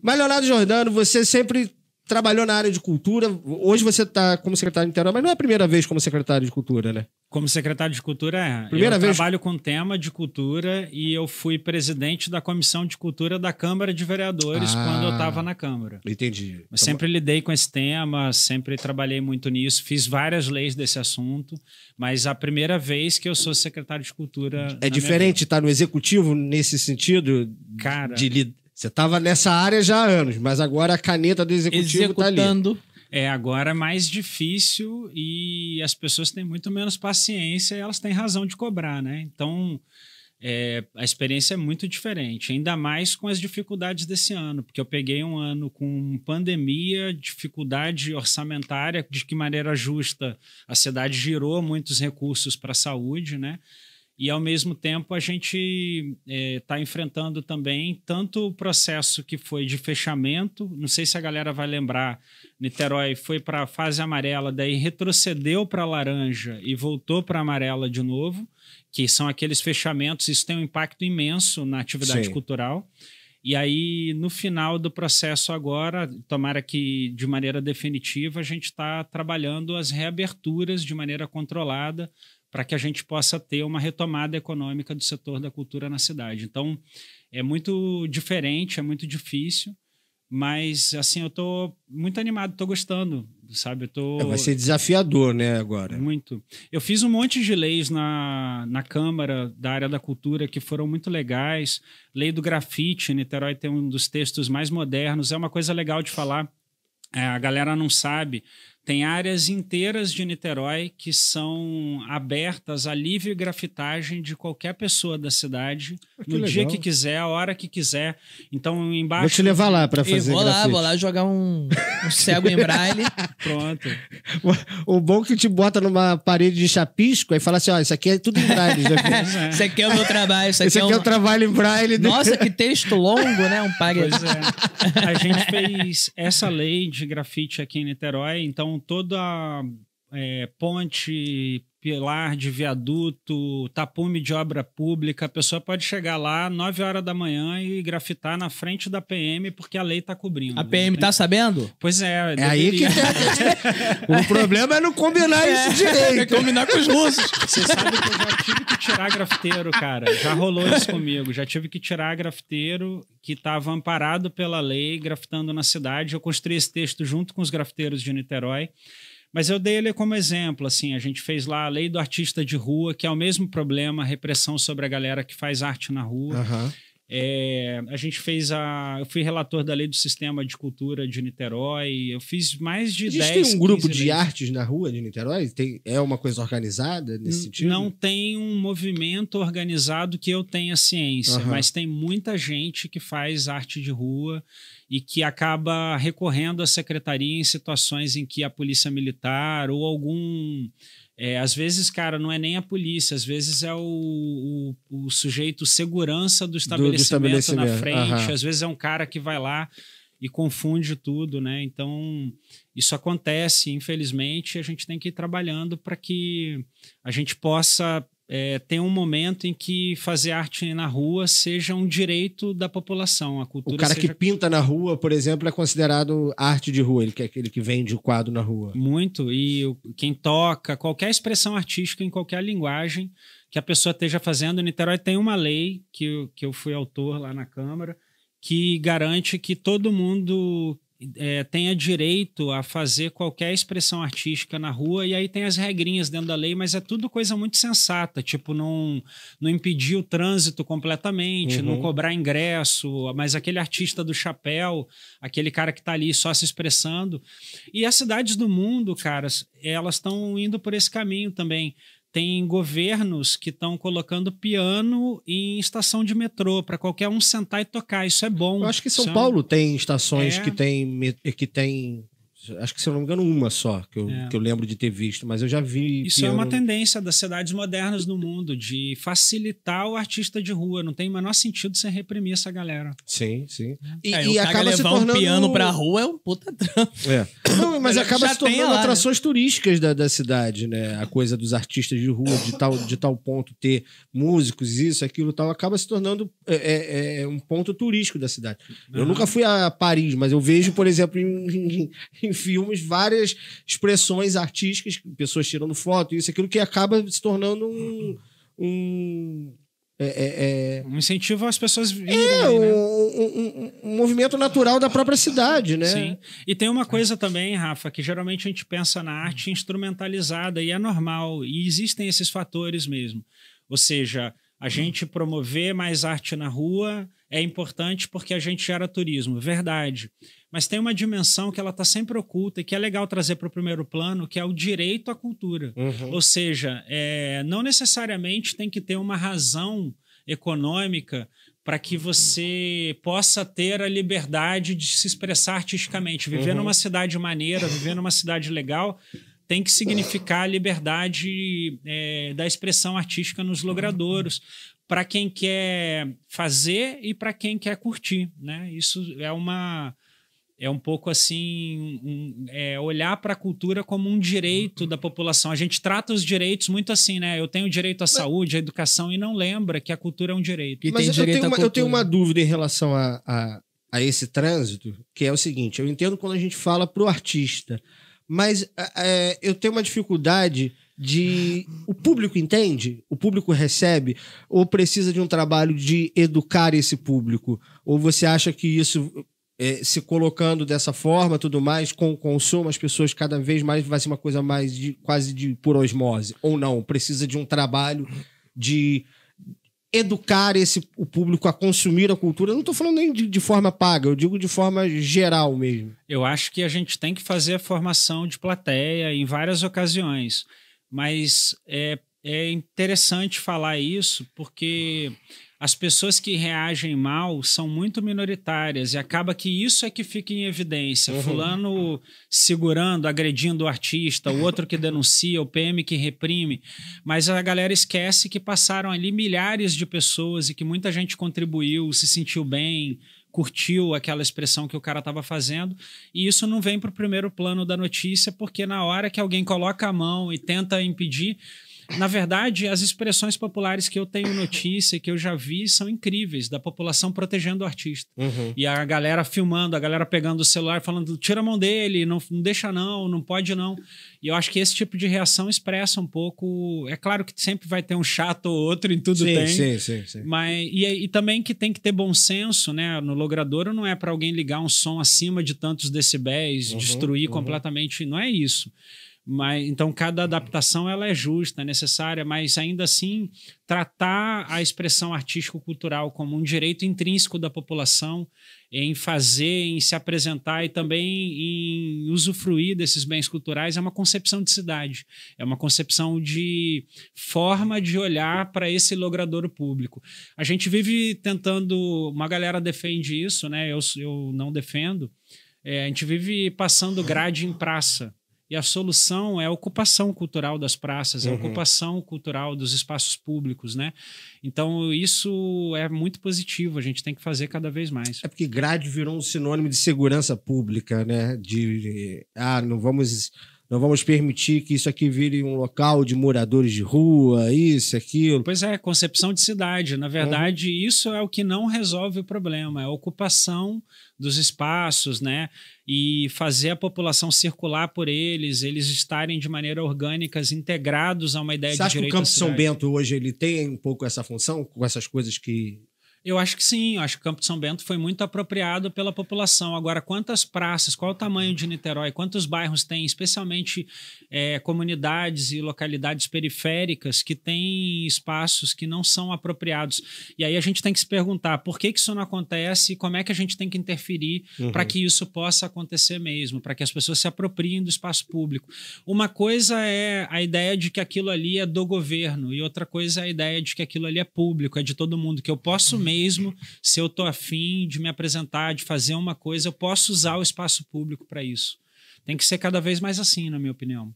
Mas, Leonardo Giordano, você sempre trabalhou na área de cultura. Hoje você está como secretário de Niterói, mas não é a primeira vez como secretário de cultura, né? Como secretário de cultura, Primeira vez... trabalho com tema de cultura e eu fui presidente da Comissão de Cultura da Câmara de Vereadores quando eu estava na Câmara. Entendi. Eu sempre lidei com esse tema, sempre trabalhei muito nisso, fiz várias leis desse assunto, mas a primeira vez que eu sou secretário de cultura... É diferente estar no executivo nesse sentido? Cara... Você estava nessa área já há anos, mas agora a caneta do executivo está ali. Agora é mais difícil e as pessoas têm muito menos paciência e elas têm razão de cobrar, né? Então, a experiência é muito diferente, ainda mais com as dificuldades desse ano, porque eu peguei um ano com pandemia, dificuldade orçamentária, de que maneira justa a cidade girou muitos recursos para a saúde, né? E, ao mesmo tempo, a gente está enfrentando também tanto o processo que foi de fechamento, não sei se a galera vai lembrar, Niterói foi para a fase amarela, daí retrocedeu para a laranja e voltou para a amarela de novo, que são aqueles fechamentos, isso tem um impacto imenso na atividade cultural. E aí, no final do processo agora, tomara que de maneira definitiva, a gente está trabalhando as reaberturas de maneira controlada, para que a gente possa ter uma retomada econômica do setor da cultura na cidade. Então, é muito diferente, é muito difícil, mas, assim, eu estou muito animado, estou gostando, sabe? Vai ser desafiador, né, agora? Muito. Eu fiz um monte de leis na Câmara da área da cultura que foram muito legais. Lei do grafite, Niterói tem um dos textos mais modernos, é uma coisa legal de falar, a galera não sabe. Tem áreas inteiras de Niterói que são abertas a livre grafitagem de qualquer pessoa da cidade, no dia que quiser, a hora que quiser. Então, embaixo... Vou te levar lá para fazer grafite. Vou lá jogar um cego em braille. Pronto. O bom é que te bota numa parede de chapisco e fala assim, ó, isso aqui é tudo em braille. Isso aqui é o meu trabalho. Esse aqui é o trabalho em braille. Nossa, que texto longo, né? Um pague. Pois é. A gente fez essa lei de grafite aqui em Niterói, então toda ponte, pilar de viaduto, tapume de obra pública, a pessoa pode chegar lá 9 horas da manhã e grafitar na frente da PM porque a lei está cobrindo. A PM tá sabendo? Pois é. É aí que o problema é não combinar isso direito. É combinar com os russos. Você sabe que eu já tive que tirar grafiteiro, cara. Já rolou isso comigo. Já tive que tirar grafiteiro que estava amparado pela lei, grafitando na cidade. Eu construí esse texto junto com os grafiteiros de Niterói. Mas eu dei ele como exemplo, assim, a gente fez lá a lei do artista de rua, que é o mesmo problema, repressão sobre a galera que faz arte na rua. Uhum. A gente fez eu fui relator da lei do sistema de cultura de Niterói, eu fiz mais de 10... Tem um grupo de artes na rua de Niterói? É uma coisa organizada nesse sentido? Não tem um movimento organizado que eu tenha ciência, mas tem muita gente que faz arte de rua e que acaba recorrendo à secretaria em situações em que a polícia militar ou algum... às vezes, cara, não é nem a polícia, às vezes é o sujeito segurança do estabelecimento na frente, às vezes é um cara que vai lá e confunde tudo, né? Então, isso acontece, infelizmente, a gente tem que ir trabalhando para que a gente possa ter um momento em que fazer arte na rua seja um direito da população. A cultura o cara que pinta na rua, por exemplo, é considerado arte de rua, ele que é aquele que vende o quadro na rua. Muito, e quem toca, qualquer expressão artística em qualquer linguagem que a pessoa esteja fazendo. Em Niterói tem uma lei que eu fui autor lá na Câmara, que garante que todo mundo tenha direito a fazer qualquer expressão artística na rua, e aí tem as regrinhas dentro da lei, mas é tudo coisa muito sensata, tipo não impedir o trânsito completamente, não cobrar ingresso, mas aquele artista do chapéu, aquele cara que está ali só se expressando. E as cidades do mundo, caras, elas estão indo por esse caminho também. Tem governos que estão colocando piano em estação de metrô para qualquer um sentar e tocar. Isso é bom. Eu acho que São Paulo tem estações que tem Acho que, se eu não me engano, uma só que eu lembro de ter visto, mas eu já vi. Isso é uma tendência das cidades modernas no mundo, de facilitar o artista de rua. Não tem o menor sentido você reprimir essa galera. Sim, sim. E acaba se tornando... um piano pra rua é um puta trampo. Não, mas acaba se tornando lá, atrações turísticas da cidade, né? A coisa dos artistas de rua, de tal ponto ter músicos, isso, aquilo, tal, acaba se tornando um ponto turístico da cidade. Eu nunca fui a Paris, mas eu vejo, por exemplo, em filmes, várias expressões artísticas, pessoas tirando foto, isso, aquilo, que acaba se tornando um incentivo às pessoas virem, um movimento natural da própria cidade, né? Sim. E tem uma coisa também, Rafa, que geralmente a gente pensa na arte instrumentalizada, e é normal, e existem esses fatores mesmo. Ou seja, a gente promover mais arte na rua é importante porque a gente gera turismo, verdade. Mas tem uma dimensão que ela está sempre oculta e que é legal trazer para o primeiro plano, que é o direito à cultura. Ou seja, não necessariamente tem que ter uma razão econômica para que você possa ter a liberdade de se expressar artisticamente. Viver numa cidade maneira, viver numa cidade legal, tem que significar a liberdade da expressão artística nos logradouros, para quem quer fazer e para quem quer curtir, né? Isso é um pouco assim, olhar para a cultura como um direito da população. A gente trata os direitos muito assim, né? Eu tenho direito à saúde, à educação, e não lembra que a cultura é um direito. Mas eu tenho uma dúvida em relação a esse trânsito, que é o seguinte: eu entendo quando a gente fala pro artista, mas eu tenho uma dificuldade o público entende? O público recebe? Ou precisa de um trabalho de educar esse público? Ou você acha que isso, se colocando dessa forma, tudo mais, com o consumo, as pessoas cada vez mais vai ser uma coisa mais quase por osmose? Ou não? Precisa de um trabalho de educar o público a consumir a cultura? Eu não estou falando nem de forma paga, eu digo de forma geral mesmo. Eu acho que a gente tem que fazer a formação de plateia em várias ocasiões. Mas é interessante falar isso porque as pessoas que reagem mal são muito minoritárias e acaba que isso é que fica em evidência. Fulano segurando, agredindo o artista, o outro que denuncia, o PM que reprime. Mas a galera esquece que passaram ali milhares de pessoas e que muita gente contribuiu, se sentiu bem, curtiu aquela expressão que o cara estava fazendo, e isso não vem para o primeiro plano da notícia, porque na hora que alguém coloca a mão e tenta impedir, na verdade, as expressões populares que eu tenho notícia, que eu já vi, são incríveis, da população protegendo o artista. E a galera filmando, a galera pegando o celular, falando, tira a mão dele, não deixa não pode não. E eu acho que esse tipo de reação expressa um pouco... É claro que sempre vai ter um chato ou outro, em tudo tem. Sim. Mas, e também que tem que ter bom senso, né? No logradouro não é para alguém ligar um som acima de tantos decibéis, destruir completamente, não é isso. Então, cada adaptação ela é justa, é necessária, mas ainda assim tratar a expressão artístico-cultural como um direito intrínseco da população, em fazer, em se apresentar e também em usufruir desses bens culturais é uma concepção de cidade, é uma concepção de forma de olhar para esse logradouro público. A gente vive tentando, uma galera defende isso, né? Eu não defendo, a gente vive passando grade em praça. E a solução é a ocupação cultural das praças, a ocupação cultural dos espaços públicos, né? Então, isso é muito positivo, a gente tem que fazer cada vez mais. É porque grade virou um sinônimo de segurança pública, né? Não vamos permitir que isso aqui vire um local de moradores de rua, isso, aquilo. Pois é, concepção de cidade. Na verdade, isso é o que não resolve o problema, é a ocupação dos espaços, né? E fazer a população circular por eles estarem de maneira orgânica, integrados a uma ideia de direito à cidade. Você acha que o Campo São Bento hoje ele tem um pouco essa função, com essas coisas que... Eu acho que sim, eu acho que o Campo de São Bento foi muito apropriado pela população. Agora, quantas praças, qual o tamanho de Niterói, quantos bairros tem, especialmente comunidades e localidades periféricas que têm espaços que não são apropriados. E aí a gente tem que se perguntar por que isso não acontece e como é que a gente tem que interferir para que isso possa acontecer mesmo, para que as pessoas se apropriem do espaço público. Uma coisa é a ideia de que aquilo ali é do governo e outra coisa é a ideia de que aquilo ali é público, é de todo mundo, que eu posso mesmo, se eu estou afim de me apresentar, de fazer uma coisa, eu posso usar o espaço público para isso. Tem que ser cada vez mais assim, na minha opinião.